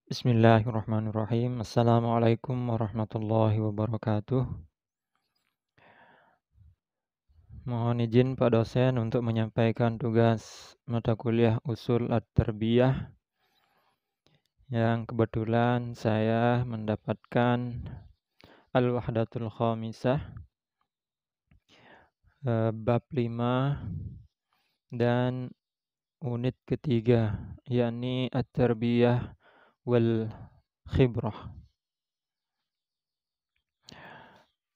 Bismillahirrahmanirrahim. Assalamualaikum warahmatullahi wabarakatuh. Mohon izin Pak dosen untuk menyampaikan tugas mata kuliah Ushul At-Tarbiyah yang kebetulan saya mendapatkan Al-Wahdatul Khamisah bab 5 dan unit ketiga, yakni At-Tarbiyah wal Khibrah.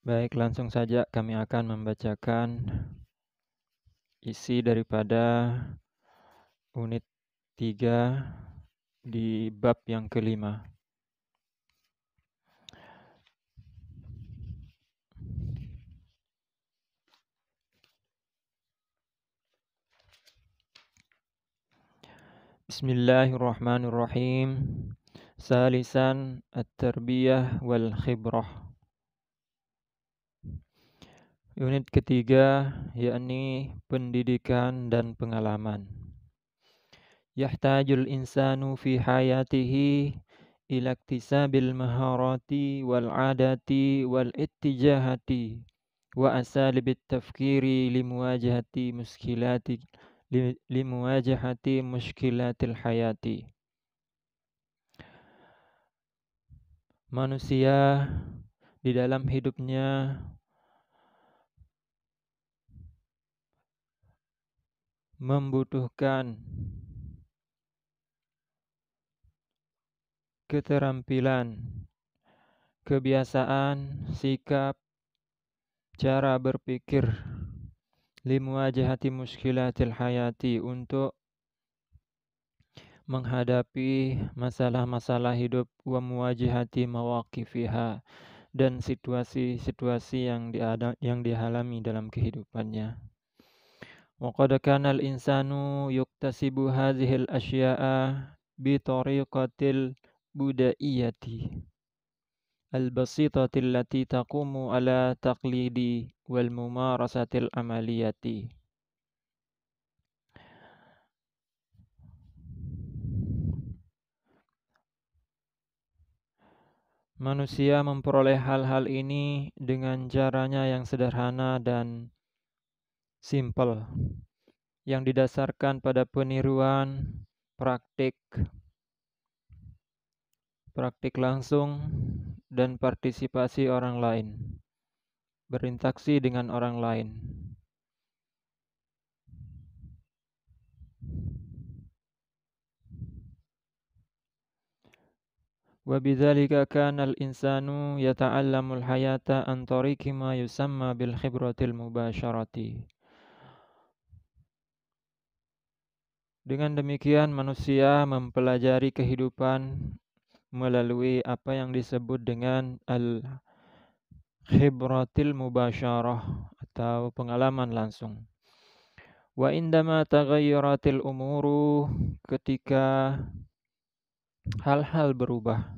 Baik, langsung saja kami akan membacakan isi daripada unit 3 di bab yang kelima. Bismillahirrahmanirrahim. Salisan At-Tarbiyah wal Khibrah. Unit ketiga, yakni pendidikan dan pengalaman. Yahtajul insanu fi hayatihi ila iktisabil maharati wal adati wal ittijahati wa asalibit tafkiri limuwajahati muskilatil hayati. Manusia di dalam hidupnya membutuhkan keterampilan, kebiasaan, sikap, cara berpikir limuwajahati muskilatil hayati, untuk menghadapi masalah-masalah hidup, wa muwajahati mawaqifiha, dan situasi-situasi yang dialami dalam kehidupannya. Wa qad kana al-insanu yuktasibu hadhil asya'a bi tariqatil budaiyati al-basitati allati taqumu ala taqlidi wal mumarasatil amaliyati. Manusia memperoleh hal-hal ini dengan caranya yang sederhana dan simple, yang didasarkan pada peniruan, praktik langsung, dan partisipasi orang lain, berinteraksi dengan orang lain. Wa bidzalika kana al-insanu yata'allamul hayata an tariqi ma yusamma bil khibratil mubasyarati. Dengan demikian manusia mempelajari kehidupan melalui apa yang disebut dengan al-khibratil mubasyarah atau pengalaman langsung. Wa indama taghayyaratil umuru, ketika hal-hal berubah.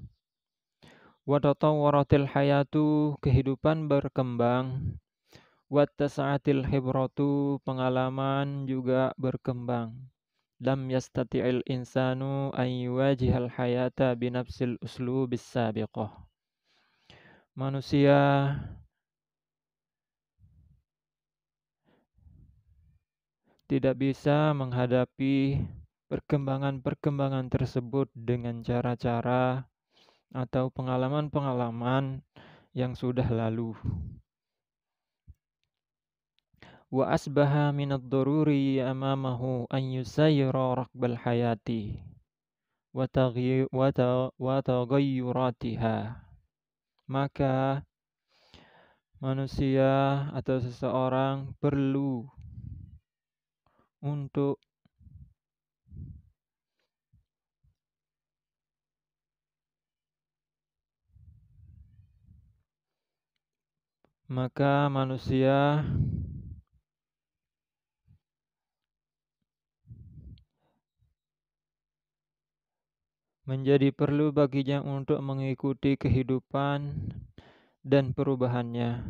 Wa tatawwaratil hayatu, kehidupan berkembang. Wa tasa'atil khibratu, pengalaman juga berkembang. Lam yastati'il insanu an yuwajihal hayata binafsil uslubis sabiqah. Manusia tidak bisa menghadapi perkembangan-perkembangan tersebut dengan cara-cara atau pengalaman-pengalaman yang sudah lalu. Wa asbaha minad daruri amamahu an yusayyira raqbal hayati wa taghayyuratiha. Maka manusia atau seseorang perlu untuk menjadi perlu baginya untuk mengikuti kehidupan dan perubahannya.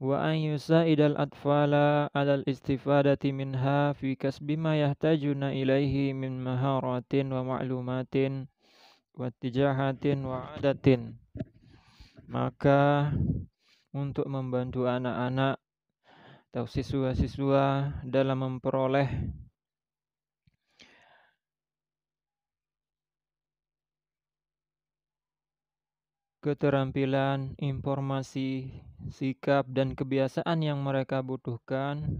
wa an yusa'idal atfala 'alal istifadati minha fi kasbi ma yahtajuna ilaihi min maharatin wa ma'lumatin wa tijahatin wa 'adatin. Maka untuk membantu anak-anak atau siswa-siswa dalam memperoleh keterampilan, informasi, sikap, dan kebiasaan yang mereka butuhkan,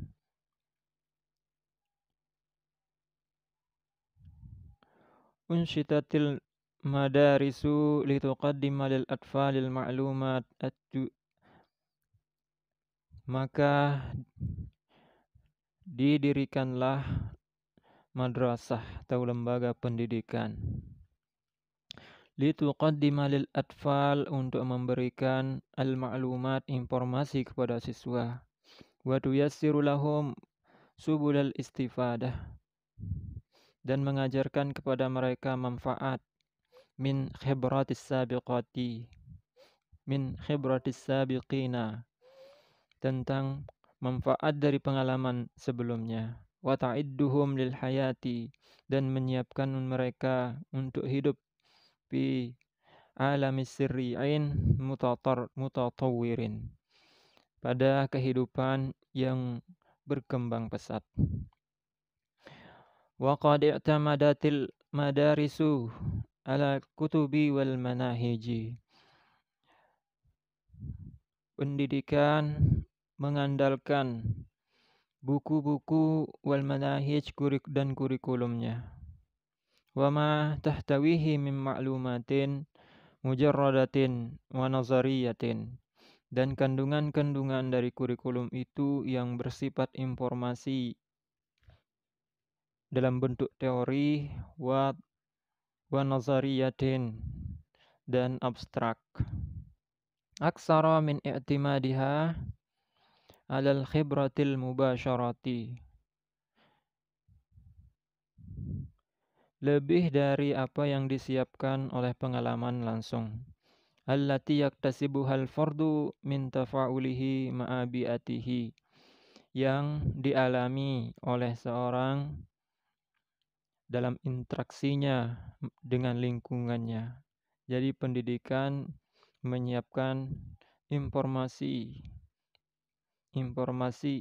unsyitatil madarisu lituqaddima lil atfalil ma'lumat maka didirikanlah madrasah atau lembaga pendidikan lituqaddima lil atfal untuk memberikan al-ma'lumat informasi kepada siswa wa tuyassiru lahum subulal istifadah dan mengajarkan kepada mereka manfaat min khibratis sabiqina tentang manfaat dari pengalaman sebelumnya wa ta'idduhum lil hayati dan menyiapkan mereka untuk hidup fi alamis sirri'in mutatawwirin pada kehidupan yang berkembang pesat. Wa qad i'tamadatil madarisu ala kutubi wal manahiji. Pendidikan mengandalkan buku-buku wal manahij dan kurikulumnya. Wa ma tahtawihi min ma'lumatin mujarradatin wa nazariyatin. Dan kandungan-kandungan dari kurikulum itu yang bersifat informasi dalam bentuk teori wa nazariyatin dan abstrak. Aksara min i'timadiha alal khibratil mubasyarati. Lebih dari apa yang disiapkan oleh pengalaman langsung. Allati yaktasibuhal fardu min tafa'ulihi ma'abiatihi. Yang dialami oleh seorang dalam interaksinya dengan lingkungannya. Jadi pendidikan menyiapkan informasi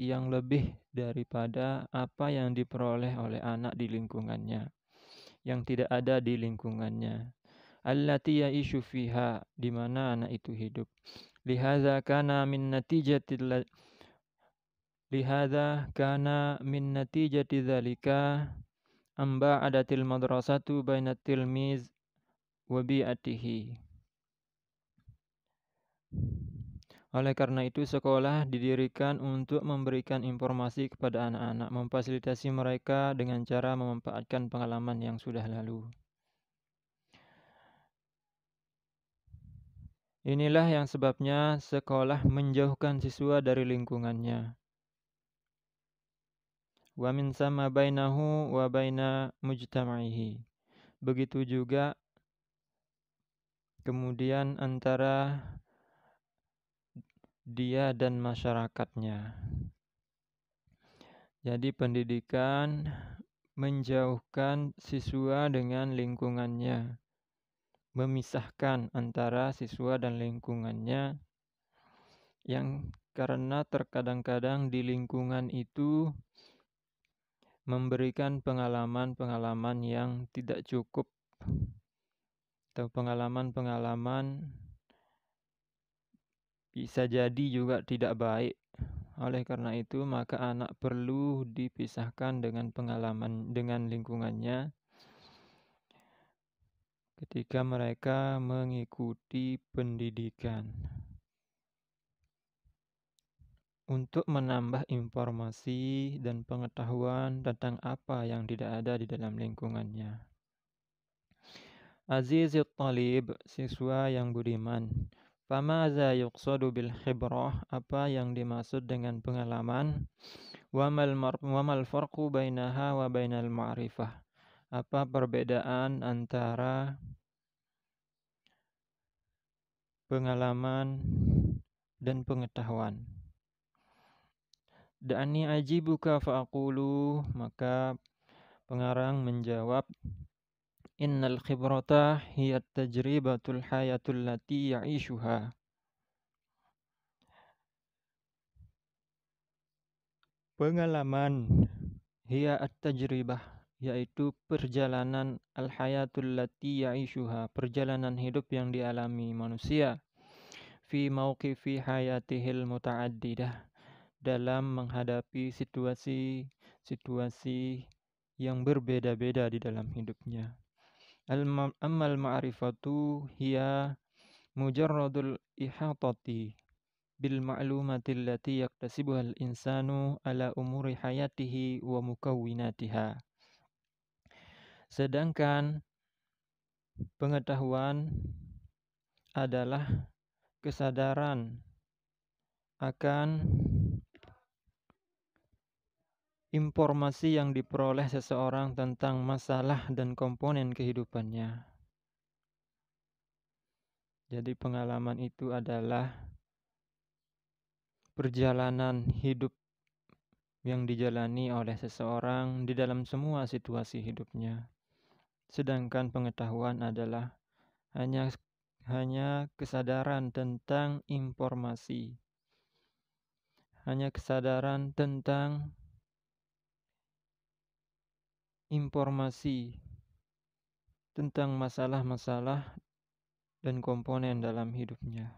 yang lebih daripada apa yang diperoleh oleh anak di lingkungannya, yang tidak ada di lingkungannya. Allati ya'ishu fiha, di mana anak itu hidup. Lihadza kana min natijati dzalika amba adatil madrasatu bainat tilmiz wa bi'atihi. Oleh karena itu sekolah didirikan untuk memberikan informasi kepada anak-anak, memfasilitasi mereka dengan cara memanfaatkan pengalaman yang sudah lalu. Inilah yang sebabnya sekolah menjauhkan siswa dari lingkungannya. Wa min sama bainahu wa baina mujtama'ihi. Begitu juga kemudian antara dia dan masyarakatnya. Jadi pendidikan menjauhkan siswa dengan lingkungannya, memisahkan antara siswa dan lingkungannya, yang karena terkadang-kadang di lingkungan itu memberikan pengalaman-pengalaman yang tidak cukup atau pengalaman-pengalaman bisa jadi juga tidak baik. Oleh karena itu, maka anak perlu dipisahkan dengan pengalaman dengan lingkungannya ketika mereka mengikuti pendidikan. Untuk menambah informasi dan pengetahuan tentang apa yang tidak ada di dalam lingkungannya. Azizit talib, siswa yang budiman. Famaza yuqsadu bil khibrah, apa yang dimaksud dengan pengalaman? Wamal farqu bainaha wa bainal ma'rifah. Apa perbedaan antara pengalaman dan pengetahuan? Da'ani ajibuka fa'aqulu, maka pengarang menjawab, innal khibrata hiya tajribatul hayatul lati ya'ishuha. Pengalaman hiya at-tajribah, yaitu perjalanan al-hayatul lati ya'ishuha, perjalanan hidup yang dialami manusia, fi mauqifi hayatihil muta'addidah, dalam menghadapi situasi-situasi yang berbeda-beda di dalam hidupnya. Ammal ma'rifatu hiya mujarradul ihatati bil ma'lumati allati yaktasibuha al-insanu ala umuri hayatihi wa mukawwinatiha. Sedangkan pengetahuan adalah kesadaran akan informasi yang diperoleh seseorang tentang masalah dan komponen kehidupannya. Jadi pengalaman itu adalah perjalanan hidup yang dijalani oleh seseorang di dalam semua situasi hidupnya. Sedangkan pengetahuan adalah hanya kesadaran tentang informasi. Hanya kesadaran tentang informasi tentang masalah-masalah dan komponen dalam hidupnya.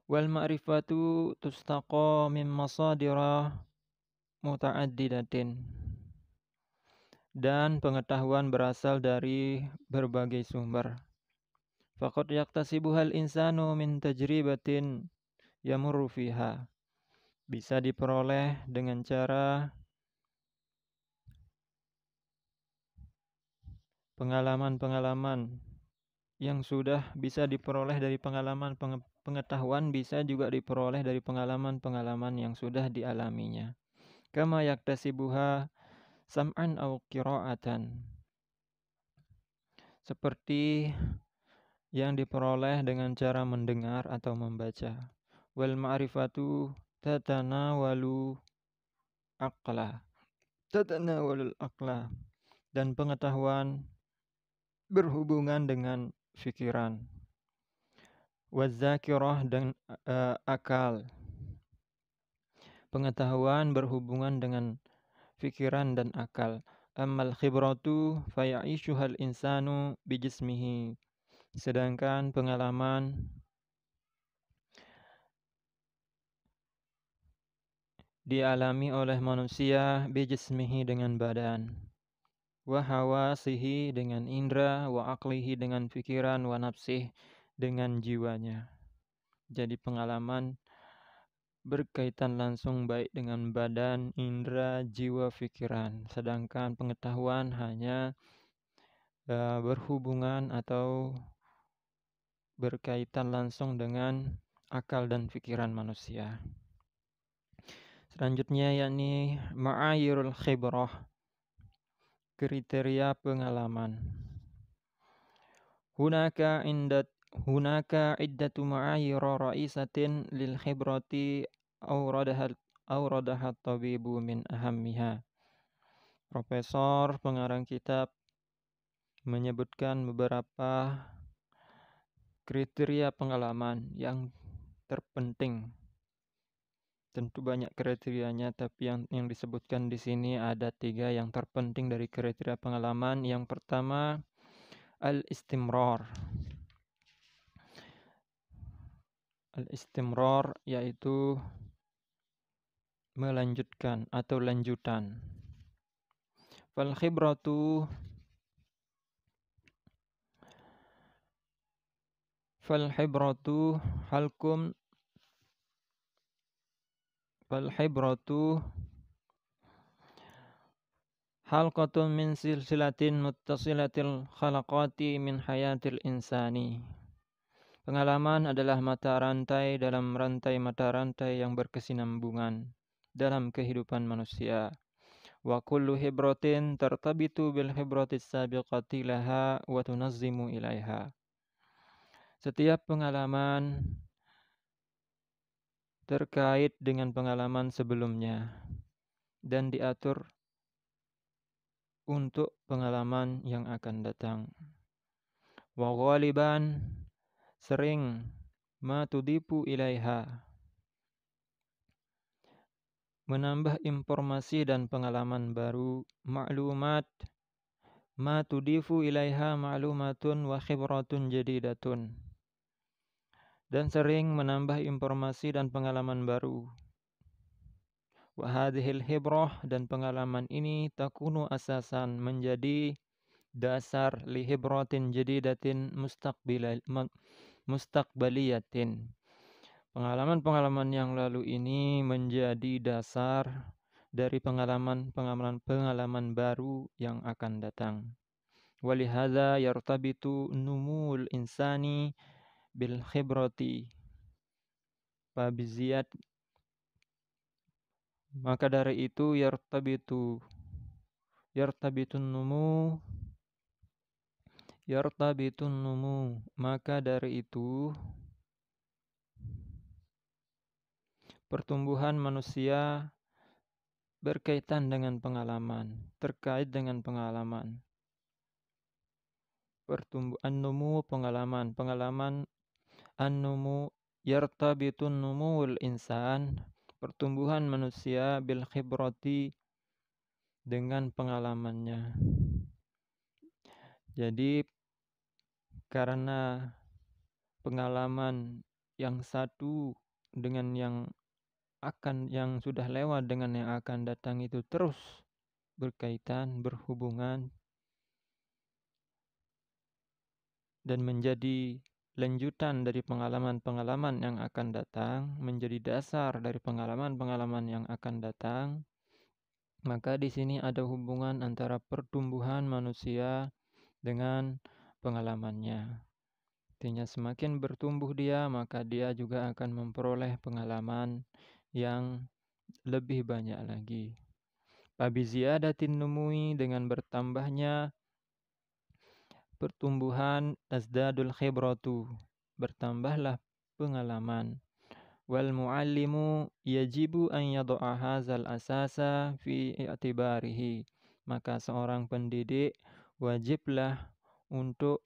Wal ma'rifatu tustaqa min masadira muta'addidatin. Dan pengetahuan berasal dari berbagai sumber. Faqad yaktasibuhal insanu min tajribatin yamurru fiha. Bisa diperoleh dengan cara pengalaman-pengalaman yang sudah bisa diperoleh dari pengetahuan, bisa juga diperoleh dari pengalaman-pengalaman yang sudah dialaminya. Kama yaktasibuha sam'an aw qira'atan, seperti yang diperoleh dengan cara mendengar atau membaca. Wal ma'rifatu tatanawalu aqla, tatanawalul aqla, dan pengetahuan berhubungan dengan fikiran. Wazakirah, dan akal. Pengetahuan berhubungan dengan fikiran dan akal. Ammal khibratu faya'ishuhal insanu bijismihi. Sedangkan pengalaman dialami oleh manusia bijismihi, dengan badan, wa hawasihi, dengan indera, wa aqlihi, dengan fikiran, wa nafsih, dengan jiwanya. Jadi pengalaman berkaitan langsung baik dengan badan, indera, jiwa, fikiran. Sedangkan pengetahuan hanya berhubungan atau berkaitan langsung dengan akal dan fikiran manusia. Selanjutnya yakni ma'ayirul khibrah, kriteria pengalaman. Hunaka iddatu ma'ayira ra'isatin lil khibrati awradahat tabibu min ahammiha. Profesor pengarang kitab menyebutkan beberapa kriteria pengalaman yang terpenting. Tentu banyak kriterianya, tapi yang disebutkan di sini ada 3 yang terpenting dari kriteria pengalaman. Yang pertama, al-istimrar. Al-istimrar yaitu melanjutkan atau lanjutan. Fal khibratu halqatun min silsilatin muttasilatil khalaqati min hayatil insani. Pengalaman adalah mata rantai dalam mata rantai yang berkesinambungan dalam kehidupan manusia. Wa kullu hibratin tartabitu bil hibratis sabiqati laha wa tunazzimu ilaiha. Setiap pengalaman terkait dengan pengalaman sebelumnya dan diatur untuk pengalaman yang akan datang. Wa ghaliban, sering, ma tudipu ilaiha, menambah informasi dan pengalaman baru, ma'lumat, ma tudifu ilaiha ma'lumatun wa khibratun jadidatun, dan sering menambah informasi dan pengalaman baru. Wa hadhil khibrah, dan pengalaman ini takunu asasan, menjadi dasar li khibratin jadidatin mustaqbaliyatin. Pengalaman-pengalaman yang lalu ini menjadi dasar dari pengalaman baru yang akan datang. Walihada yartabitu numul insani bil khibrati fabiziyat, maka dari itu yartabitun numu, maka dari itu pertumbuhan manusia berkaitan dengan pengalaman, terkait dengan pengalaman. An-numu, pengalaman an-numu, yartabitun numul insan, pertumbuhan manusia bil khibrati, dengan pengalamannya. Jadi karena pengalaman yang satu dengan yang sudah lewat dengan yang akan datang itu terus berkaitan, berhubungan, dan menjadi lanjutan dari pengalaman-pengalaman yang akan datang, menjadi dasar dari pengalaman-pengalaman yang akan datang, maka di sini ada hubungan antara pertumbuhan manusia dengan pengalamannya. Artinya semakin bertumbuh dia, maka dia juga akan memperoleh pengalaman yang lebih banyak lagi. Fabiziyadatin numui, dengan bertambahnya pertumbuhan, tazdadul khibratu, bertambahlah pengalaman. Wal muallimu yajibu an yad'a hadzal asasa fi i'tibarihi, maka seorang pendidik wajiblah untuk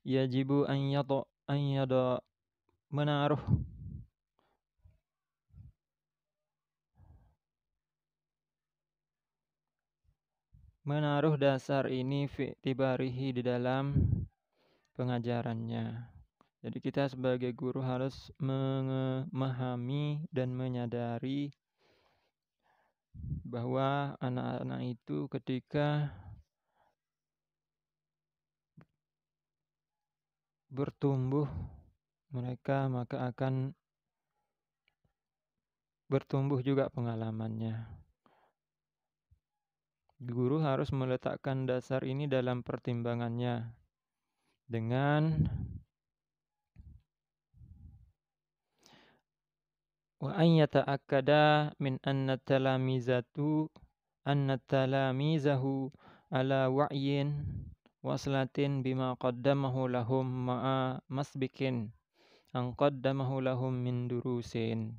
yajibu an yad'a menaruh dasar ini fi i'tibarihi, di dalam pengajarannya. Jadi kita sebagai guru harus memahami dan menyadari bahwa anak-anak itu ketika bertumbuh, mereka maka akan bertumbuh juga pengalamannya. Guru harus meletakkan dasar ini dalam pertimbangannya dengan wa an yata'akkada min anna talamizahu ala wa'yin waslatin bima qaddamahu lahum ma'a masbikin an qaddamahu lahum min durusin,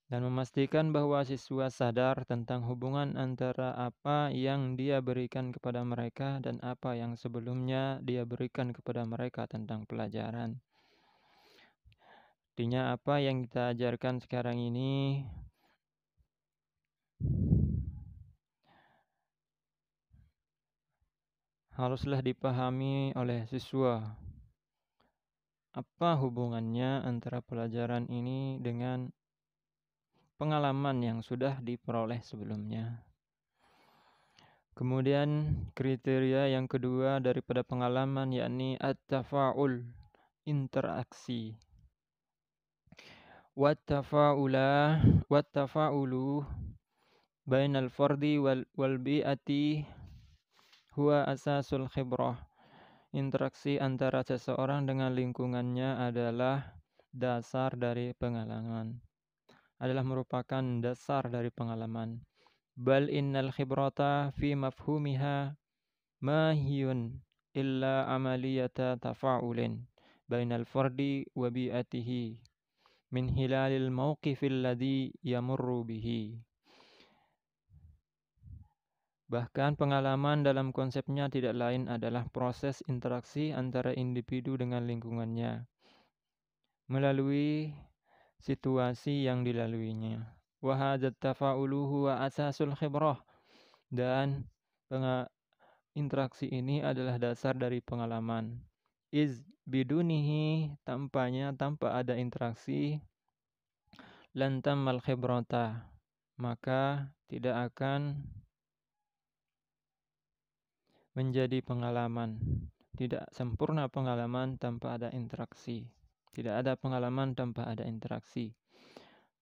dan memastikan bahwa siswa sadar tentang hubungan antara apa yang dia berikan kepada mereka dan apa yang sebelumnya dia berikan kepada mereka tentang pelajaran. Artinya apa yang kita ajarkan sekarang ini haruslah dipahami oleh siswa. Apa hubungannya antara pelajaran ini dengan pengalaman yang sudah diperoleh sebelumnya. Kemudian kriteria yang kedua daripada pengalaman yakni at-tafa'ul, interaksi. Wat-tafa'ulu bainal fardi wal bi'ati huwa asasul khibrah. Interaksi antara seseorang dengan lingkungannya adalah dasar dari pengalaman. Adalah merupakan dasar dari pengalaman. Bal innal khibrata fi mafhumiha mahiyun illa amaliyata tafa'ulin bainal fardi wa bi'atihi min hilalil mawqifil ladzi yamurru bihi. Bahkan pengalaman dalam konsepnya tidak lain adalah proses interaksi antara individu dengan lingkungannya melalui situasi yang dilaluinya. Wa hadzat tafa'ulu huwa asasul khibrah, dan interaksi ini adalah dasar dari pengalaman. Iz bidunihi, tanpa ada interaksi, lan tammal khibrata, maka tidak akan menjadi pengalaman. Tidak sempurna pengalaman tanpa ada interaksi. Tidak ada pengalaman tanpa ada interaksi.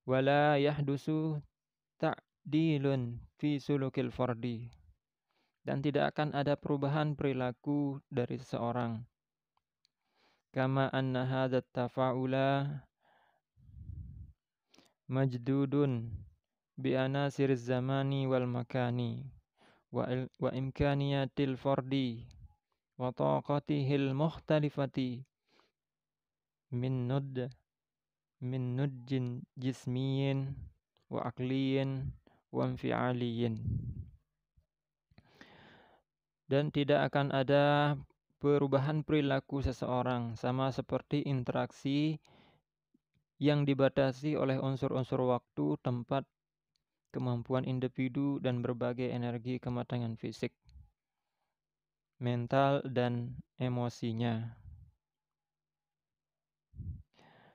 Wala yahdusu ta'dilun fi sulukil fardi, dan tidak akan ada perubahan perilaku dari seseorang. Kama anna hadzat tafa'ula majdudun bi anasiriz zamani wal makani wa imkaniyatil fardi wa taqatihil mukhtalifati min nudjin jismiyin wa aqliyin wa infi'aliyin. Dan tidak akan ada perubahan perilaku seseorang, sama seperti interaksi yang dibatasi oleh unsur-unsur waktu, tempat, kemampuan individu, dan berbagai energi kematangan fisik, mental, dan emosinya.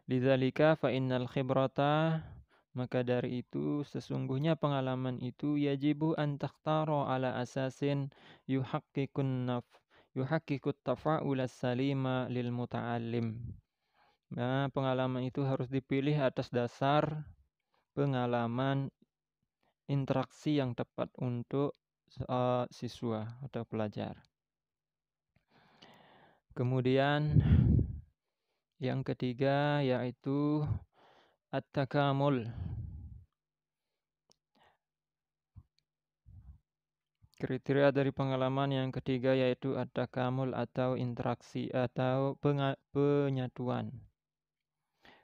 Lidzalika fa innal khibrata, maka dari itu sesungguhnya pengalaman itu yajibu an takhtaro ala asasin yuhaqqiqut tafa'ul salima lil muta'allim. Nah, pengalaman itu harus dipilih atas dasar pengalaman interaksi yang tepat untuk siswa atau pelajar. Kemudian yang ketiga yaitu at-takamul. Kriteria dari pengalaman yang ketiga yaitu at-takamul atau interaksi atau penyatuan.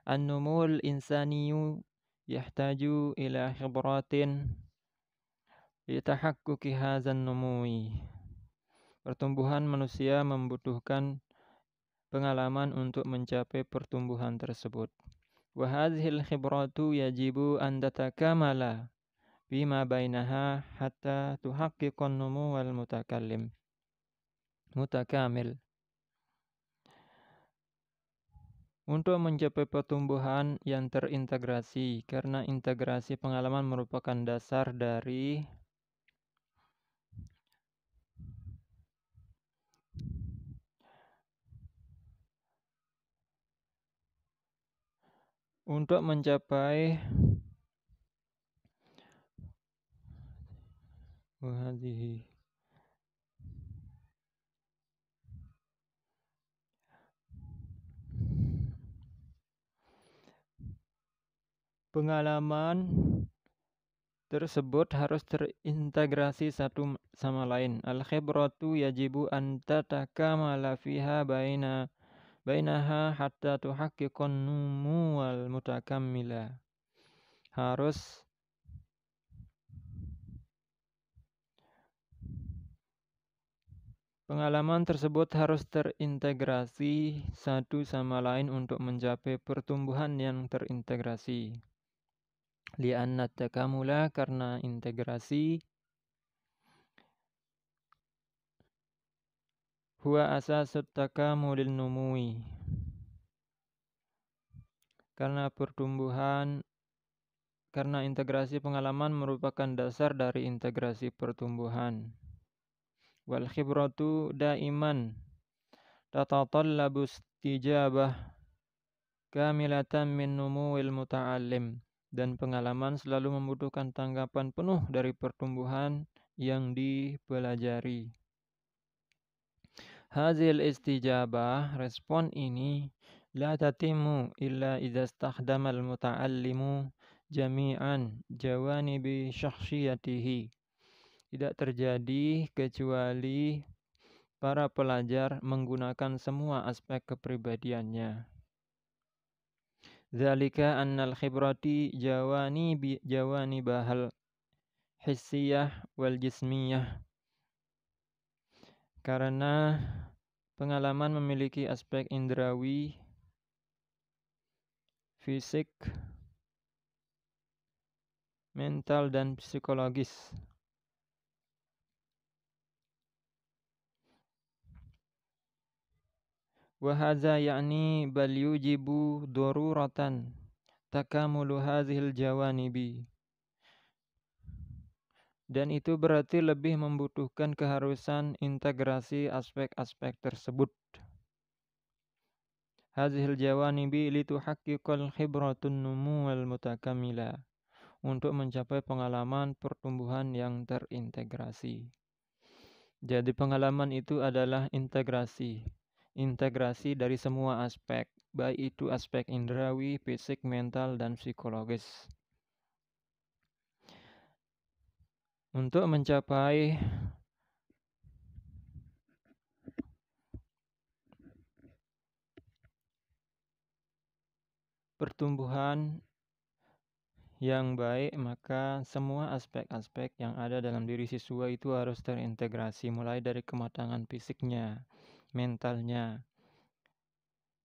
An-numul insaniyu yahtaju ila khibratin litahaqquqi hadzan numui. Pertumbuhan manusia membutuhkan pengalaman untuk mencapai pertumbuhan tersebut. Wa hadzihil khibratu yajibu an tatakamala bima bainaha hatta tuhaqqiqan numu wal mutakamil. Untuk mencapai pertumbuhan yang terintegrasi, karena integrasi pengalaman merupakan dasar dari untuk mencapai pengalaman tersebut harus terintegrasi satu sama lain. Al-khibratu yajibu an tatakamala fiha bainaha hatta tuhaqqiqan numu wal mutakammila. Pengalaman tersebut harus terintegrasi satu sama lain untuk mencapai pertumbuhan yang terintegrasi. Li'anna takamula, karena integrasi, huwa asasut takamulil numui, karena integrasi pengalaman merupakan dasar dari integrasi pertumbuhan. Wal khibratu daiman tatatallabu istijabah kamilatan min numuwil muta'allim, dan pengalaman selalu membutuhkan tanggapan penuh dari pertumbuhan yang dipelajari. Hazil istijabah, respon ini, la tatimu illa idza istakhdama al-muta'allimu jami'an jawanibi syakhsiyatihi. Tidak terjadi kecuali para pelajar menggunakan semua aspek kepribadiannya. Dzalika annal khibrati jawani bahal hissiyah wal jismiyah. Karena pengalaman memiliki aspek indrawi, fisik, mental dan psikologis. Wa hadza ya'ni bal yujibu daruratan takamulu hadhil jawanibi. Dan itu berarti lebih membutuhkan keharusan integrasi aspek-aspek tersebut. Hadhil jawanibi lituhaqqiqal khibratun numuwal mutakamila. Untuk mencapai pengalaman pertumbuhan yang terintegrasi. Jadi pengalaman itu adalah integrasi dari semua aspek, baik itu aspek indrawi, fisik, mental, dan psikologis. Untuk mencapai pertumbuhan yang baik, maka semua aspek-aspek yang ada dalam diri siswa itu harus terintegrasi, mulai dari kematangan fisiknya, mentalnya,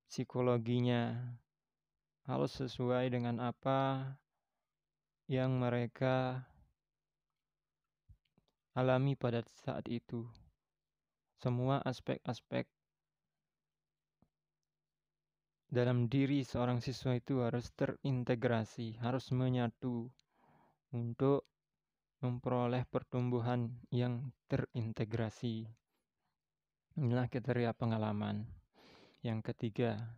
psikologinya, harus sesuai dengan apa yang mereka alami pada saat itu. Semua aspek-aspek dalam diri seorang siswa itu harus terintegrasi, harus menyatu untuk memperoleh pertumbuhan yang terintegrasi. Inilah kriteria pengalaman. Yang ketiga.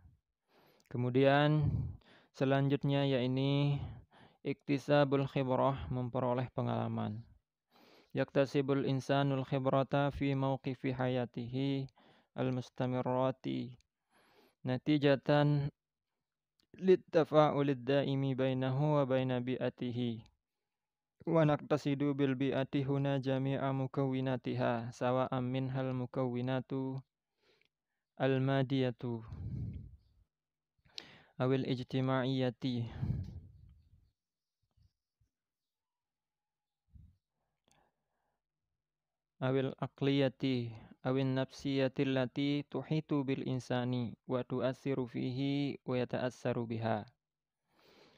Kemudian selanjutnya yaitu iktisabul khibrah, memperoleh pengalaman. Yaktasibul insanul khibrata fi mawqifi hayatihi al-mustamirrati natijatan littafa'ulid daimi bainahu wa baina bi'atihi wa naqtasidu bil bi'ati huna jami'a mukawwinatiha sawa'an minhal mukawwinatu al-madiyatu awil ijtimaiyati awil aqliyati awin nafsiyati allati tuhitu bil insani wa tu'assiru fihi wa yata'assaru biha.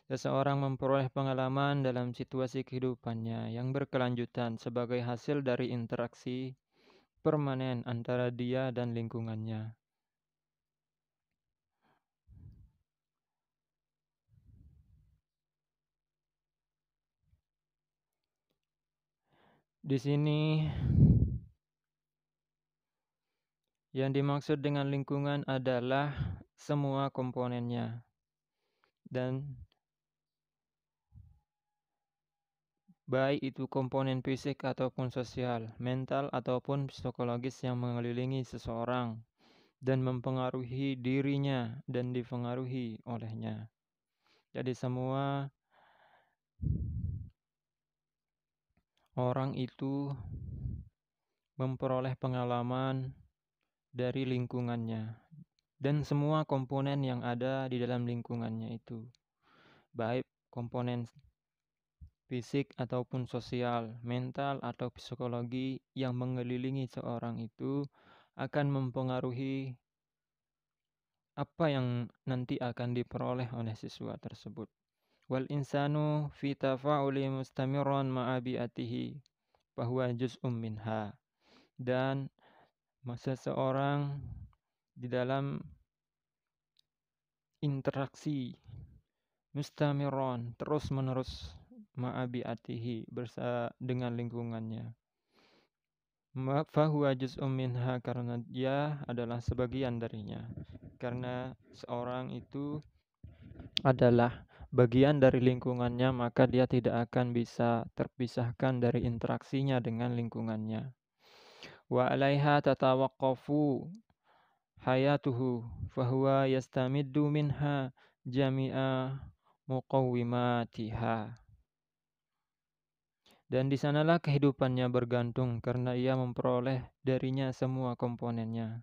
Seseorang memperoleh pengalaman dalam situasi kehidupannya yang berkelanjutan sebagai hasil dari interaksi permanen antara dia dan lingkungannya. Di sini yang dimaksud dengan lingkungan adalah semua komponennya dan baik itu komponen fisik ataupun sosial, mental ataupun psikologis yang mengelilingi seseorang dan mempengaruhi dirinya dan dipengaruhi olehnya. Jadi semua orang itu memperoleh pengalaman dari lingkungannya dan semua komponen yang ada di dalam lingkungannya itu, baik komponen fisik ataupun sosial, mental atau psikologi yang mengelilingi seorang itu akan mempengaruhi apa yang nanti akan diperoleh oleh siswa tersebut. Wal insanu fi tafa'uli mustamirran ma'a bi'atihi bahwa juz'um minha. Dan seseorang di dalam interaksi mustamirran terus-menerus ma'a bi'atihi dengan lingkungannya. Fahuwa juz'um minha, karena dia adalah sebagian darinya. Karena seorang itu adalah bagian dari lingkungannya, maka dia tidak akan bisa terpisahkan dari interaksinya dengan lingkungannya. Wa alaiha tatawaqqafu hayatuhu fahuwa yastamiddu minha jami'a muqawwimatiha. Dan di sanalah kehidupannya bergantung karena ia memperoleh darinya semua komponennya.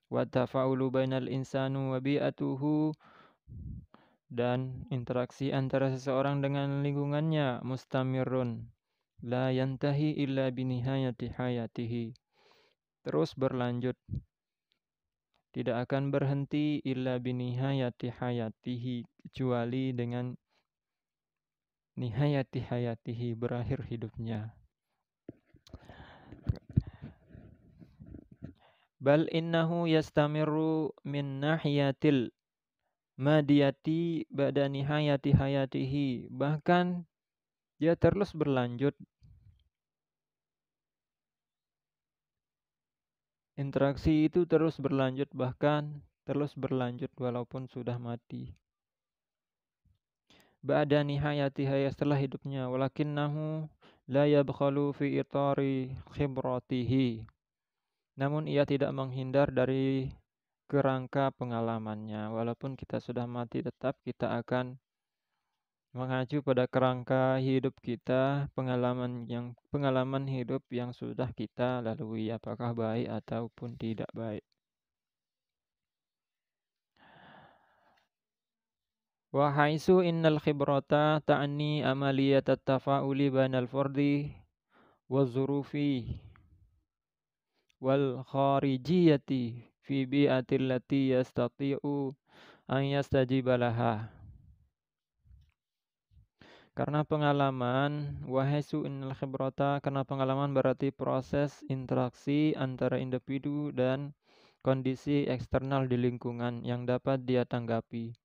Wa tafa'ulu bainal insanu wa bi'atuhu, dan interaksi antara seseorang dengan lingkungannya mustamirun la yantahi illa binihayati hayatihi, terus berlanjut, tidak akan berhenti illa binihayati hayatihi, kecuali dengan nihayati hayatihi, berakhir hidupnya. Bal innahu yastamiru min nahiyatil madiyati ba'da nihayati hayatihi, bahkan dia terus berlanjut, interaksi itu terus berlanjut, bahkan terus berlanjut walaupun sudah mati. Ba'da nihayati hayat, setelah hidupnya, walakinnahu la yabkhalu fi itari khibratihi, namun ia tidak menghindar dari kerangka pengalamannya. Walaupun kita sudah mati, tetap kita akan mengacu pada kerangka hidup kita, pengalaman hidup yang sudah kita lalui, apakah baik ataupun tidak baik. Wa haitsu innal khibrata ta'ni amaliyat at-tafa'uli bainal fardi waz-zurufi wal kharijiyati fi bi'ati allati yastati'u an yastajiba laha. Karena pengalaman, wahaisu innal khibrata, karena pengalaman berarti proses interaksi antara individu dan kondisi eksternal di lingkungan yang dapat dia tanggapi.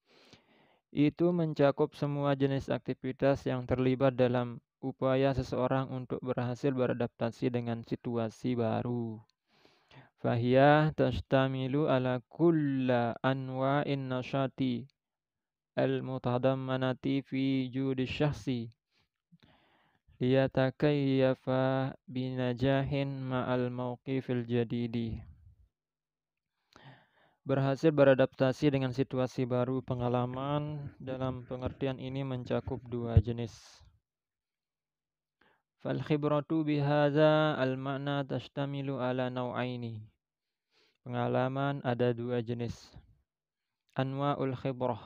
Itu mencakup semua jenis aktivitas yang terlibat dalam upaya seseorang untuk berhasil beradaptasi dengan situasi baru. Fahiya tashtamilu ala kulla anwa'in nasyati al-mutadammanati fi judi syakhsi liyatakayyafa binajahin ma'al mawqifil jadidi. Berhasil beradaptasi dengan situasi baru. Pengalaman dalam pengertian ini mencakup dua jenis. Fal khibratu bihadza al-ma'na tashtamilu ala naw'aini. Pengalaman ada dua jenis. Anwa'ul khibrah.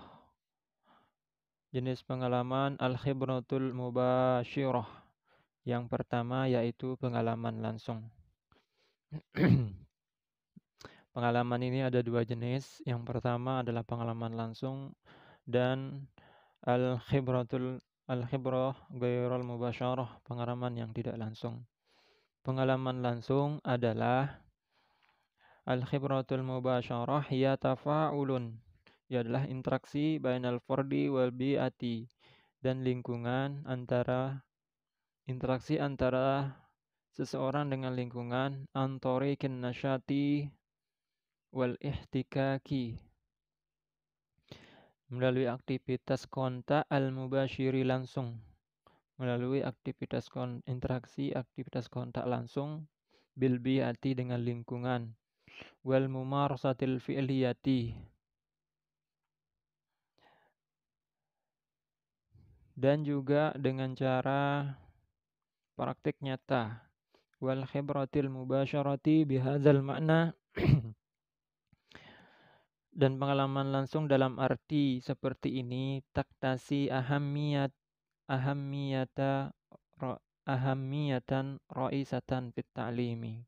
Jenis pengalaman al-khibratul mubashirah. Yang pertama yaitu pengalaman langsung. Pengalaman ini ada dua jenis. Yang pertama adalah pengalaman langsung dan al-khibrah ghairul mubasyarah, pengalaman yang tidak langsung. Pengalaman langsung adalah al-khibratul mubasyarah ya tafa'ulun. Ia adalah interaksi bainal fardi wal bi'ati, dan lingkungan interaksi antara seseorang dengan lingkungan, antariqin nasyati wal ihtikaki, melalui aktivitas kontak al-mubasyiri langsung, melalui aktivitas interaksi aktivitas kontak langsung, bil bi'ati dengan lingkungan, wal mumarasatil fi'liyati, dan juga dengan cara praktik nyata, wal khibratil mubasyarati bihadzal makna dan pengalaman langsung dalam arti seperti ini, taktasi ahammiyatan ra'isatan fit ta'limi.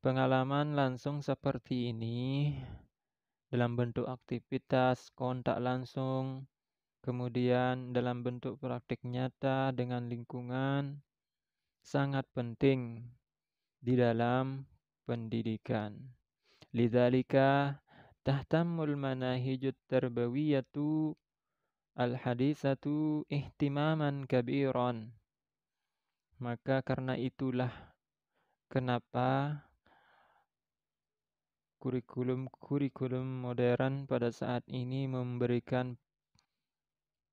Pengalaman langsung seperti ini dalam bentuk aktivitas kontak langsung, kemudian dalam bentuk praktik nyata dengan lingkungan, sangat penting di dalam pendidikan. Lidzalika tahtamul manahijut tarbawiyatu al-hadisatu ihtimaman kabiran. Maka karena itulah kenapa kurikulum modern pada saat ini memberikan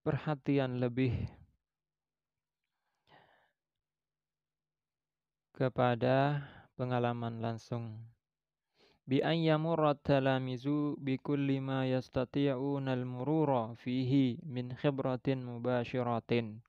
perhatian lebih kepada pengalaman langsung. Bi an yamurra talamizu bi kulli ma yastati'una al-murura fihi min khibratin mubasyiratin.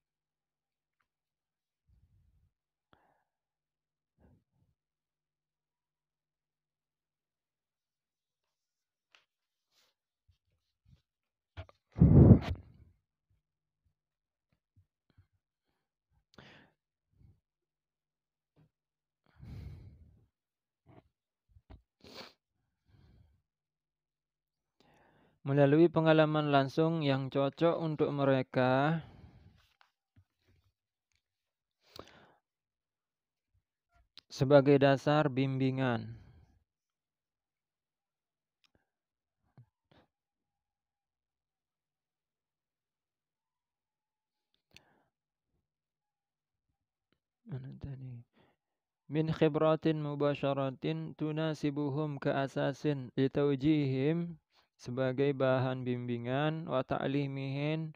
Melalui pengalaman langsung yang cocok untuk mereka, sebagai dasar bimbingan. Min khibratin mubasyaratin tunasibuhum ke asasin litawjihim, sebagai bahan bimbingan, wa ta'limihin,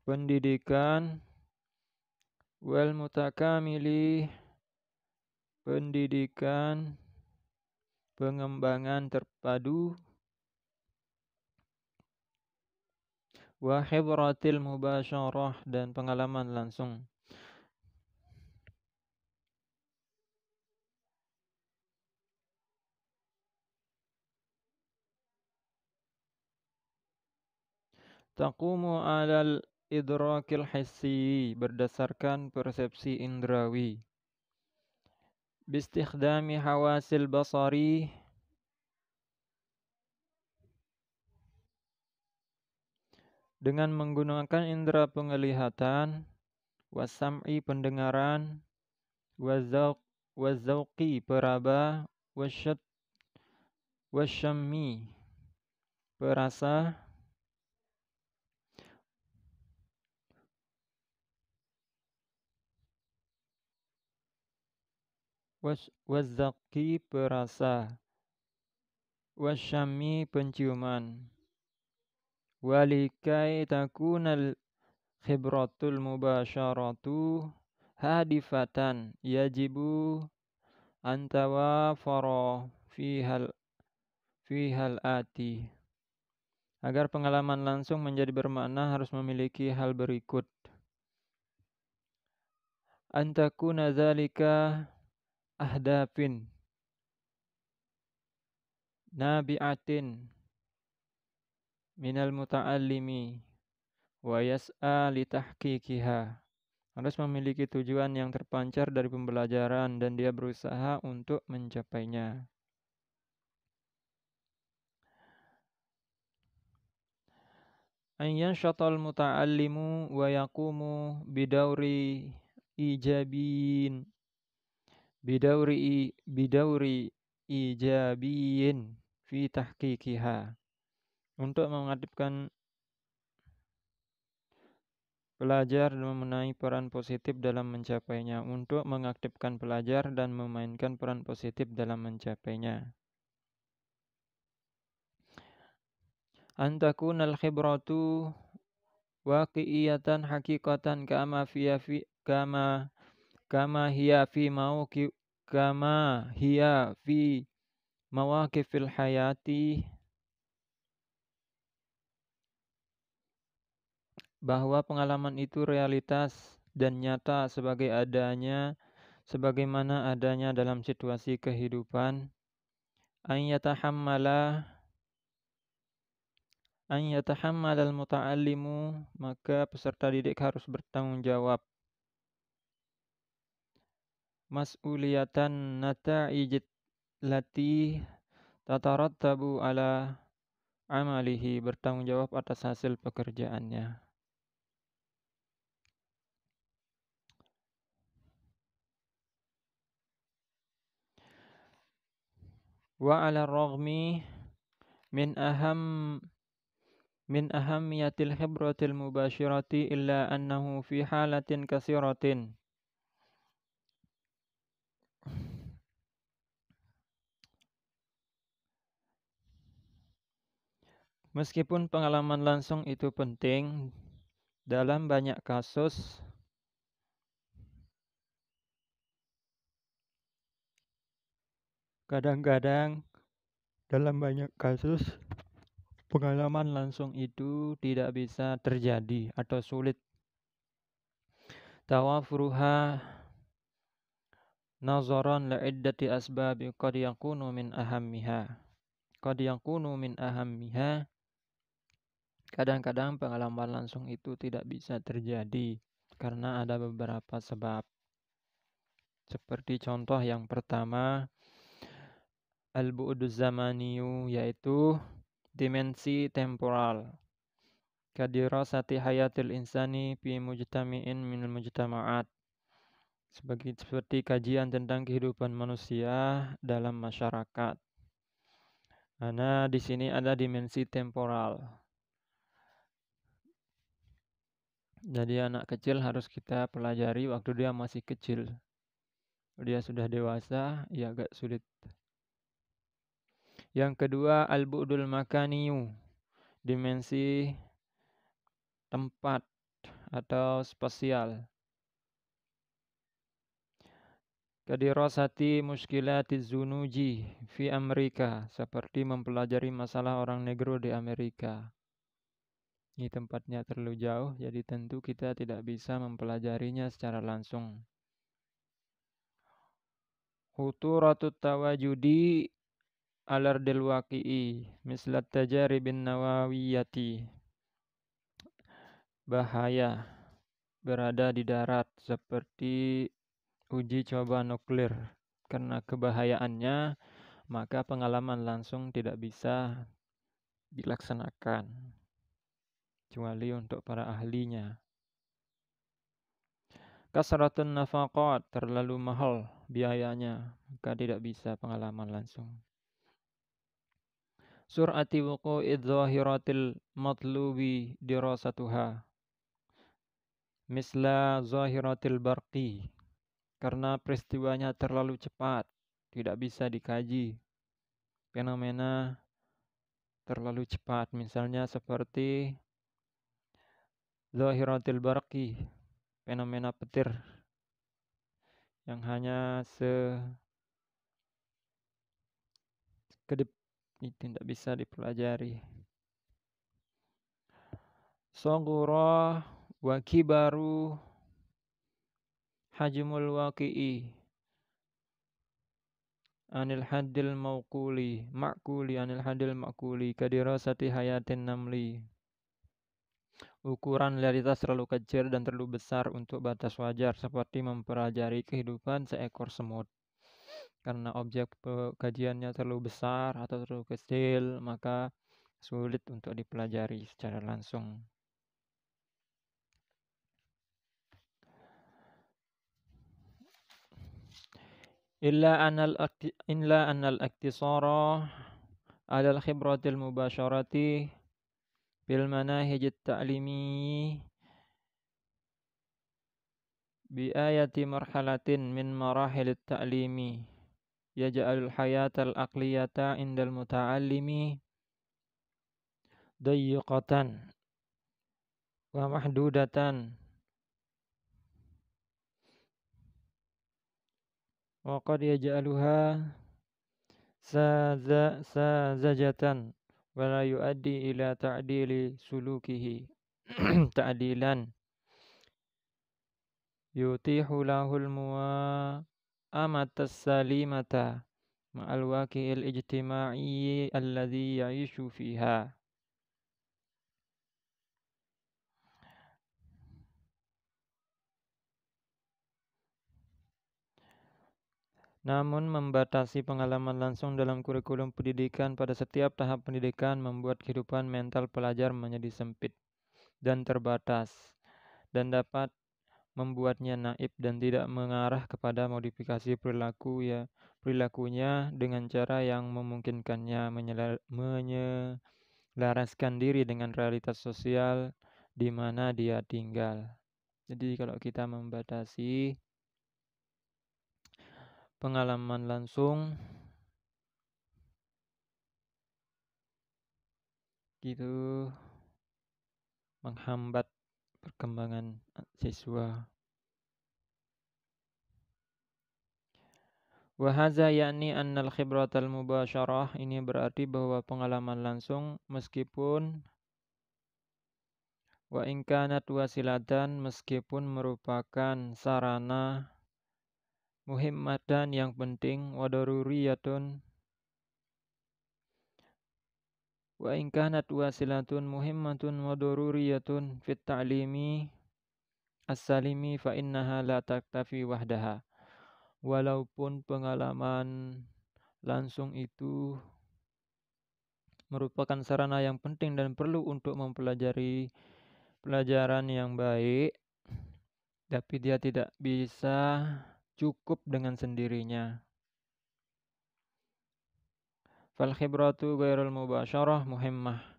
pendidikan, wal mutakamili, pendidikan pengembangan terpadu, wa khibratil mubasyarah, dan pengalaman langsung. Taqumu alal idrakil hissi, berdasarkan persepsi indrawi. Bistikhdami hawasil basari, dengan menggunakan indera penglihatan, wasam'i pendengaran, wazauqi peraba, wasyammi perasa, wazaqi perasa, wasyammi penciuman. Walikai takunal khibratul mubasyaratu hadifatan yajibu antawafara fihal ati. Agar pengalaman langsung menjadi bermakna, harus memiliki hal berikut. Antakuna dzalika ahdafin nabi'atin minal muta'allimi wa yas'a litahqiqiha. Harus memiliki tujuan yang terpancar dari pembelajaran dan dia berusaha untuk mencapainya. Ayyan syatal muta'allimu wa yaqumu bidauri ijabiyin fi tahqiqiha. Untuk mengaktifkan pelajar dan memenai peran positif dalam mencapainya. Untuk mengaktifkan pelajar dan memainkan peran positif dalam mencapainya. Antakunal khibratu waqi'iyatan haqiqatan kama hiya fi mawaqifil hayati, bahwa pengalaman itu realitas dan nyata sebagaimana adanya dalam situasi kehidupan. An yatahammal al-muta'allimu, maka peserta didik harus bertanggung jawab. Mas'uliyatan nata'ijit lati tatarattabu ala amalihi, bertanggung jawab atas hasil pekerjaannya. Wa ala raghmi min ahammiyatil khibratil mubasyirati illa annahu fi halatin kasiratin. Meskipun pengalaman langsung itu penting, dalam banyak kasus pengalaman langsung itu tidak bisa terjadi atau sulit. Tawafuruha nazaran la'iddati asbabi qad yakunu min ahammiha. Kadang-kadang pengalaman langsung itu tidak bisa terjadi karena ada beberapa sebab. Seperti contoh yang pertama, al-bu'duz zamaniyu, yaitu dimensi temporal. Kadirasati hayatil insani fi mujtami'in minal mujtama'at. Seperti kajian tentang kehidupan manusia dalam masyarakat. Karena di sini ada dimensi temporal. Jadi anak kecil harus kita pelajari waktu dia masih kecil. Dia sudah dewasa, ya agak sulit. Yang kedua, al-bu'dul makaniyu, dimensi tempat atau spasial. Kadirasati muskilatiz zunuji fi Amerika, seperti mempelajari masalah orang negro di Amerika. Ini tempatnya terlalu jauh, jadi tentu kita tidak bisa mempelajarinya secara langsung. Khuturatut tawajudi alardil waqi'i mislat tajaribin nawawiyati. Bahaya berada di darat seperti uji coba nuklir. Karena kebahayaannya, maka pengalaman langsung tidak bisa dilaksanakan, kecuali untuk para ahlinya. Kasratun nafaqat, terlalu mahal biayanya, maka tidak bisa pengalaman langsung. Sur'ati wuqu'i dhahiratil matlubi dirasatuha misla zahiratil barqi, karena peristiwanya terlalu cepat, tidak bisa dikaji. Fenomena terlalu cepat, misalnya seperti zahiratil barqi, fenomena petir yang hanya sekedip, itu tidak bisa dipelajari. Saghura wa kibaru hajmul waqi'i anil haddil ma'kuli anil haddil ma'kuli kadirasati hayatin namli. Ukuran realitas terlalu kecil dan terlalu besar untuk batas wajar, seperti mempelajari kehidupan seekor semut. Karena objek kajiannya terlalu besar atau terlalu kecil, maka sulit untuk dipelajari secara langsung. Illa anal iktisara ala al-khibratil mubasharati bil manahij at-ta'limi bi ayati marhalatin min marahil at-ta'limi yaj'alul hayatal aqliyata indal muta'allimi dayyqatan wa mahdudatan wa qad yaj'aluha sazajatan wa la yuaddi ila ta'dili sulukihi ta'dilan yutihu lahul muwa'amatas salimata ma'al waqi'il ijtima'i alladhi ya'ishu fiha. Namun membatasi pengalaman langsung dalam kurikulum pendidikan pada setiap tahap pendidikan membuat kehidupan mental pelajar menjadi sempit dan terbatas, dan dapat membuatnya naif dan tidak mengarah kepada modifikasi perilakunya dengan cara yang memungkinkannya menyelaraskan diri dengan realitas sosial di mana dia tinggal. Jadi kalau kita membatasi pengalaman langsung, gitu menghambat perkembangan siswa. Wa hadza yakni annal khibratal mubasyarah, ini berarti bahwa pengalaman langsung meskipun wa in kanat wasilatan, meskipun merupakan sarana muhimmatan yang penting, wa daruriyatun wa in kanat wasilatun muhimmatun wa daruriyatun fit ta'limi as-salimi fa innaha la taktafi wahdaha. Walaupun pengalaman langsung itu merupakan sarana yang penting dan perlu untuk mempelajari pelajaran yang baik, tapi dia tidak bisa cukup dengan sendirinya. Fal khibratu ghairul mubasyarah muhimmah.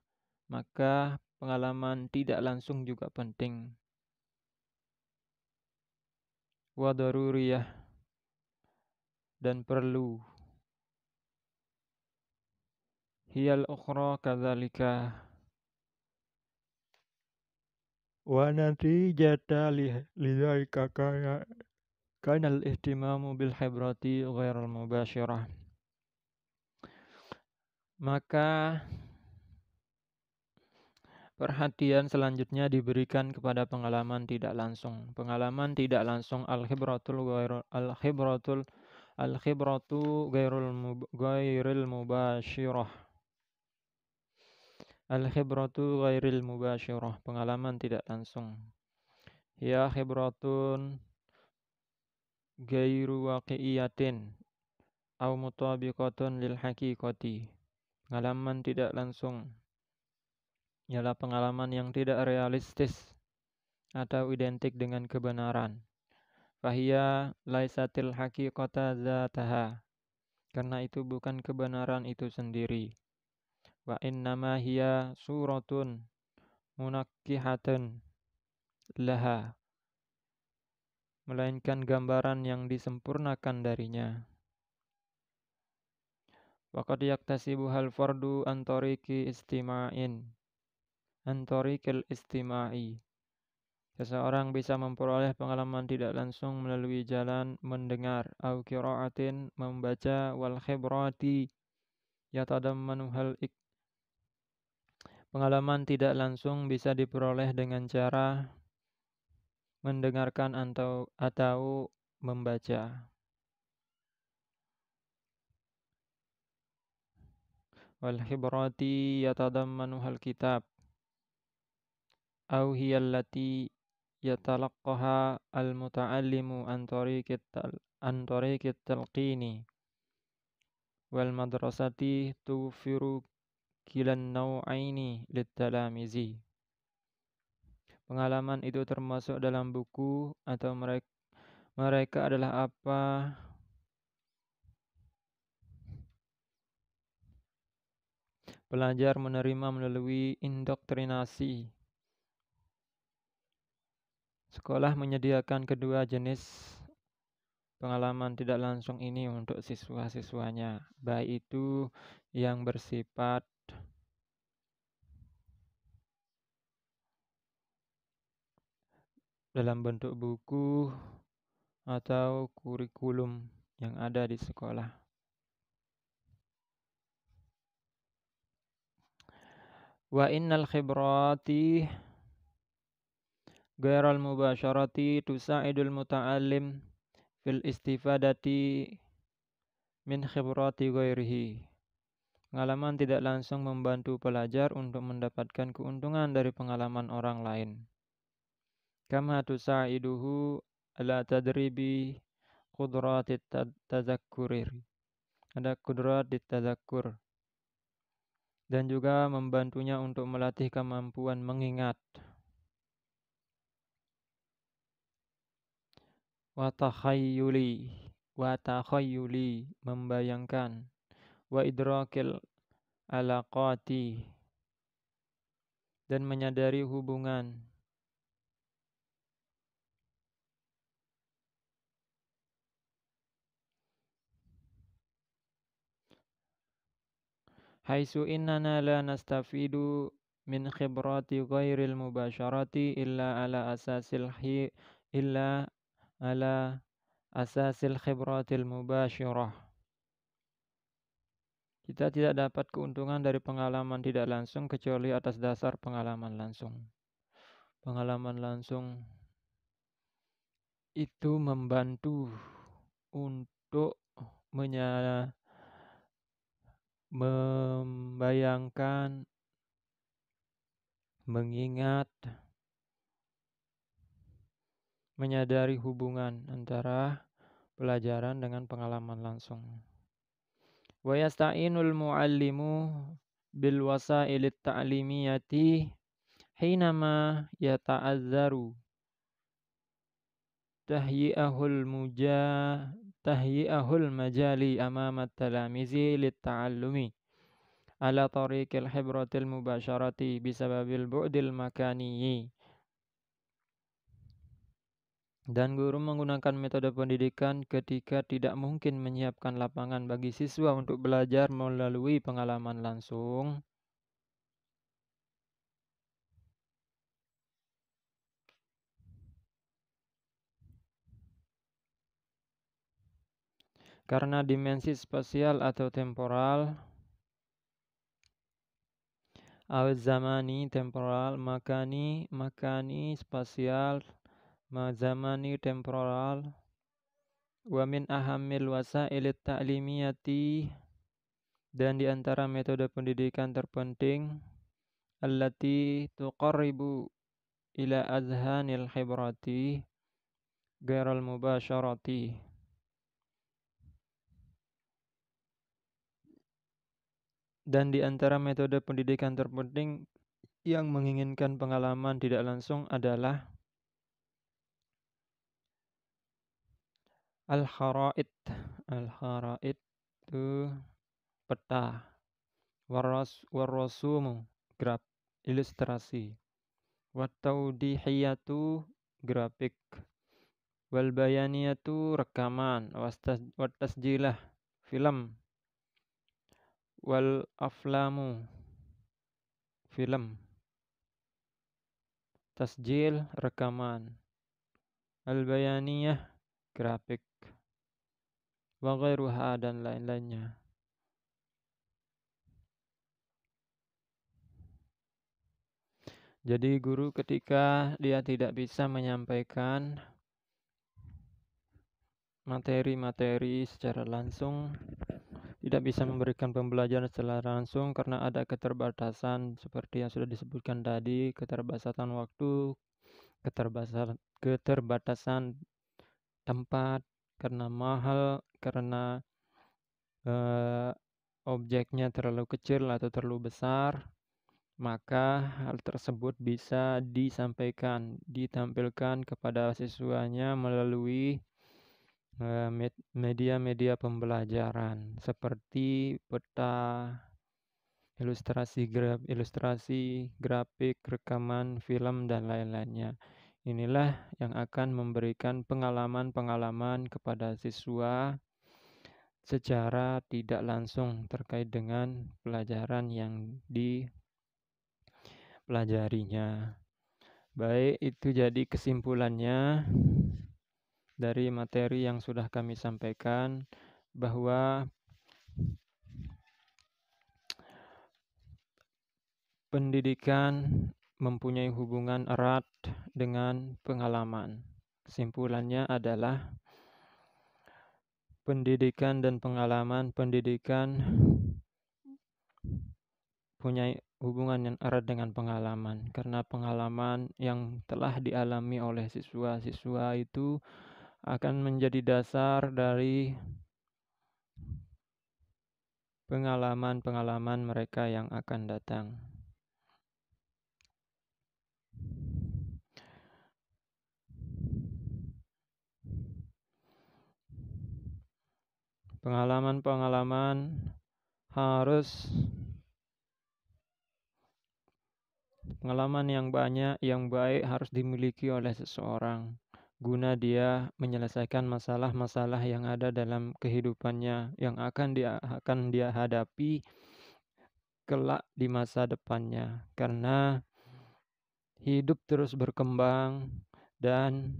Maka pengalaman tidak langsung juga penting. Wa daruriyah, dan perlu. Hiyal ukhra kadzalika. Wa natijata lidzalika kana al-ihtimamu bil khibrati ghairul mubasyarah. Maka perhatian selanjutnya diberikan kepada pengalaman tidak langsung. Pengalaman tidak langsung al-khibratu ghairul mubasyirah. Al-khibratu ghairil mubasyirah, pengalaman tidak langsung. Ya khibratun ghairu waqi'iyatin au mutabiqatun lil haqiqati. Pengalaman tidak langsung ialah pengalaman yang tidak realistis atau identik dengan kebenaran. Fahiya laisatil haqiqata zataha, karena itu bukan kebenaran itu sendiri. Wa innama hiya suratun munakkihatun laha, melainkan gambaran yang disempurnakan darinya. Waqad yaktasibuhal fardu an tariqi istima'i. Seseorang bisa memperoleh pengalaman tidak langsung melalui jalan mendengar, au qira'atin, membaca, wal khibrati yatadammanuhal pengalaman tidak langsung bisa diperoleh dengan cara mendengarkan atau membaca. Wal khibrati yatadammanuhal kitab au hiya allati yatalaqqaha al-muta'allimu an tariqit talqini wal madrasati tufiru kilan naw'aini lit-talamizi. Pengalaman itu termasuk dalam buku atau mereka adalah apa pelajar menerima melalui indoktrinasi. Sekolah menyediakan kedua jenis pengalaman tidak langsung ini untuk siswa-siswanya, baik itu yang bersifat dalam bentuk buku atau kurikulum yang ada di sekolah. Wa innal khibrati ghairal mubasyarati tusa'idul muta'allim fil istifadati min khibrati ghairihi. Pengalaman tidak langsung membantu pelajar untuk mendapatkan keuntungan dari pengalaman orang lain. Kama tusa'iduhu ala tadribi qudratit tadzakkuri. Ada kudrat di tadzakur. Dan juga membantunya untuk melatih kemampuan mengingat. Wa takhayyuli, membayangkan. Wa idrakil alaqati, dan menyadari hubungan. Haitsu innana la nastafidu min khibrati ghairil mubasyarati illa ala asasil khibratil mubasyarah. Kita tidak dapat keuntungan dari pengalaman tidak langsung kecuali atas dasar pengalaman langsung. Pengalaman langsung itu membantu untuk membayangkan, mengingat, menyadari hubungan antara pelajaran dengan pengalaman langsung. Wa yasta'inul muallimu bil wasailit ta'limiyati hinama yata'azzaru tahyi'ahul majali amama talamizi lit ta'allumi ala tariqil hibratil mubasyarati bisababil bu'dil makaniyi. Dan guru menggunakan metode pendidikan ketika tidak mungkin menyiapkan lapangan bagi siswa untuk belajar melalui pengalaman langsung. Karena dimensi spasial atau temporal, zamani temporal, makani spasial, zamani temporal, wa min ahammil wasailit ta'limiyati, dan di antara metode pendidikan terpenting allati tuqarribu ila azhanil khibrati ghairal mubasyarati, dan di antara metode pendidikan terpenting yang menginginkan pengalaman tidak langsung adalah al-kharaid. Al-kharaid itu peta, warrasumu ilustrasi, wattaudihiyatu grafik, wal bayaniyatu rekaman, wattasjilah film, wal aflamu film, tasjil rekaman, al bayaniyah grafik, wa ghairuha dan lain-lainnya. Jadi guru ketika dia tidak bisa menyampaikan materi-materi secara langsung, tidak bisa memberikan pembelajaran secara langsung karena ada keterbatasan seperti yang sudah disebutkan tadi, keterbatasan waktu, keterbatasan tempat, karena mahal, karena objeknya terlalu kecil atau terlalu besar, maka hal tersebut bisa ditampilkan kepada siswanya melalui media-media pembelajaran seperti peta, ilustrasi, grafik, rekaman, film, dan lain-lainnya. Inilah yang akan memberikan pengalaman-pengalaman kepada siswa secara tidak langsung terkait dengan pelajaran yang dipelajarinya. Baik, itu jadi kesimpulannya dari materi yang sudah kami sampaikan, bahwa pendidikan mempunyai hubungan erat dengan pengalaman. Kesimpulannya adalah pendidikan dan pengalaman. Pendidikan punya hubungan yang erat dengan pengalaman, karena pengalaman yang telah dialami oleh siswa-siswa itu akan menjadi dasar dari pengalaman-pengalaman mereka yang akan datang. Pengalaman-pengalaman pengalaman yang banyak, yang baik harus dimiliki oleh seseorang guna dia menyelesaikan masalah-masalah yang ada dalam kehidupannya yang akan dia hadapi kelak di masa depannya, karena hidup terus berkembang dan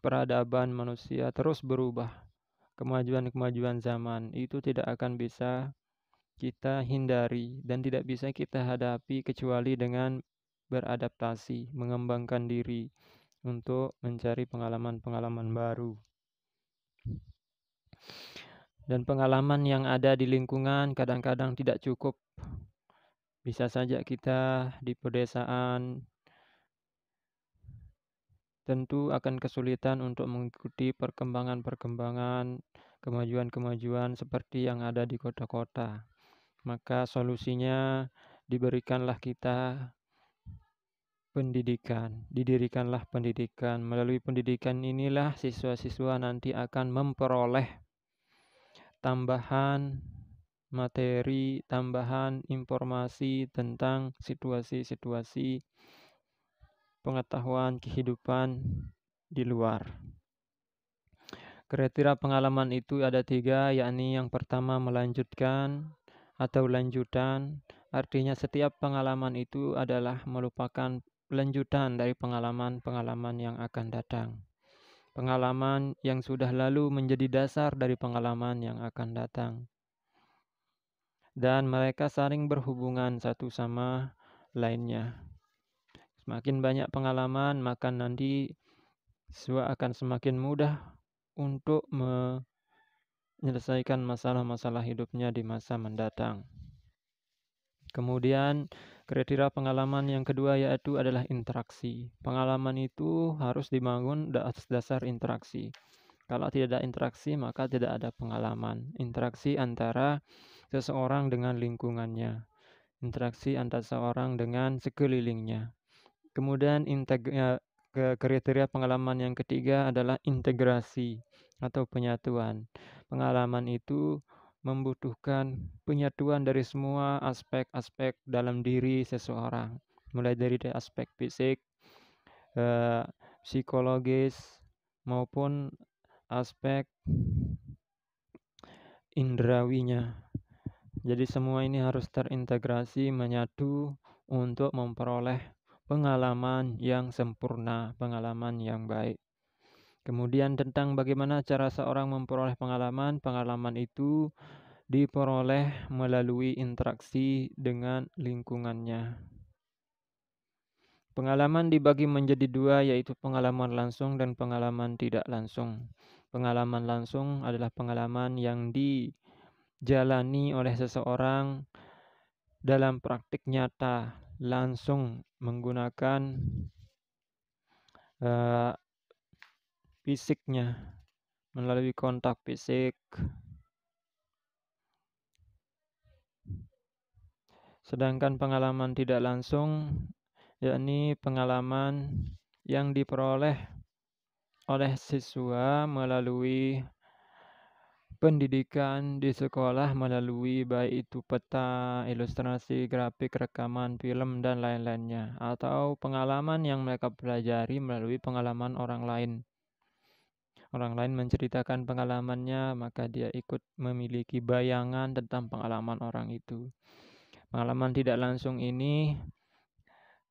peradaban manusia terus berubah. Kemajuan-kemajuan zaman itu tidak akan bisa kita hindari dan tidak bisa kita hadapi kecuali dengan beradaptasi, mengembangkan diri untuk mencari pengalaman-pengalaman baru. Dan pengalaman yang ada di lingkungan kadang-kadang tidak cukup. Bisa saja kita di pedesaan tentu akan kesulitan untuk mengikuti perkembangan-perkembangan kemajuan-kemajuan seperti yang ada di kota-kota. Maka solusinya diberikanlah kita pendidikan, didirikanlah pendidikan. Melalui pendidikan inilah siswa-siswa nanti akan memperoleh tambahan materi, tambahan informasi tentang situasi-situasi pengetahuan kehidupan di luar. Kriteria pengalaman itu ada 3, yakni yang pertama melanjutkan atau lanjutan. Artinya setiap pengalaman itu adalah merupakan lanjutan dari pengalaman-pengalaman yang akan datang. Pengalaman yang sudah lalu menjadi dasar dari pengalaman yang akan datang. Dan mereka saling berhubungan satu sama lainnya. Semakin banyak pengalaman, maka nanti siswa akan semakin mudah untuk menyelesaikan masalah-masalah hidupnya di masa mendatang. Kemudian kriteria pengalaman yang kedua yaitu adalah interaksi. Pengalaman itu harus dibangun atas dasar interaksi. Kalau tidak ada interaksi, maka tidak ada pengalaman. Interaksi antara seseorang dengan lingkungannya. Interaksi antara seseorang dengan sekelilingnya. Kemudian kriteria pengalaman yang ketiga adalah integrasi atau penyatuan. Pengalaman itu membutuhkan penyatuan dari semua aspek-aspek dalam diri seseorang. Mulai dari aspek fisik, psikologis, maupun aspek indrawinya. Jadi semua ini harus terintegrasi, menyatu untuk memperoleh pengalaman yang sempurna, pengalaman yang baik. Kemudian tentang bagaimana cara seorang memperoleh pengalaman. Pengalaman itu diperoleh melalui interaksi dengan lingkungannya. Pengalaman dibagi menjadi 2, yaitu pengalaman langsung dan pengalaman tidak langsung. Pengalaman langsung adalah pengalaman yang dijalani oleh seseorang dalam praktik nyata, langsung menggunakan fisiknya, melalui kontak fisik. Sedangkan pengalaman tidak langsung, yakni pengalaman yang diperoleh oleh siswa melalui pendidikan di sekolah, melalui baik itu peta, ilustrasi, grafik, rekaman, film, dan lain-lainnya. Atau pengalaman yang mereka pelajari melalui pengalaman orang lain. Orang lain menceritakan pengalamannya, maka dia ikut memiliki bayangan tentang pengalaman orang itu. Pengalaman tidak langsung ini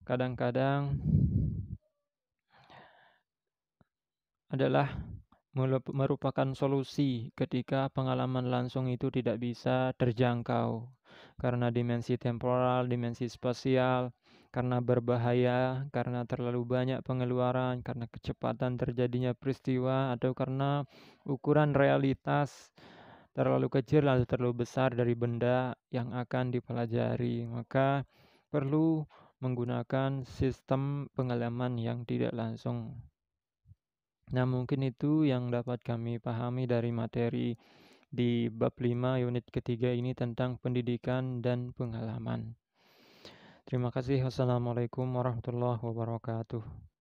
kadang-kadang adalah merupakan solusi ketika pengalaman langsung itu tidak bisa terjangkau karena dimensi temporal, dimensi spasial, karena berbahaya, karena terlalu banyak pengeluaran, karena kecepatan terjadinya peristiwa, atau karena ukuran realitas terlalu kecil atau terlalu besar dari benda yang akan dipelajari. Maka perlu menggunakan sistem pengalaman yang tidak langsung. Nah, mungkin itu yang dapat kami pahami dari materi di bab 5 unit ketiga ini tentang pendidikan dan pengalaman. Terima kasih. Wassalamualaikum warahmatullahi wabarakatuh.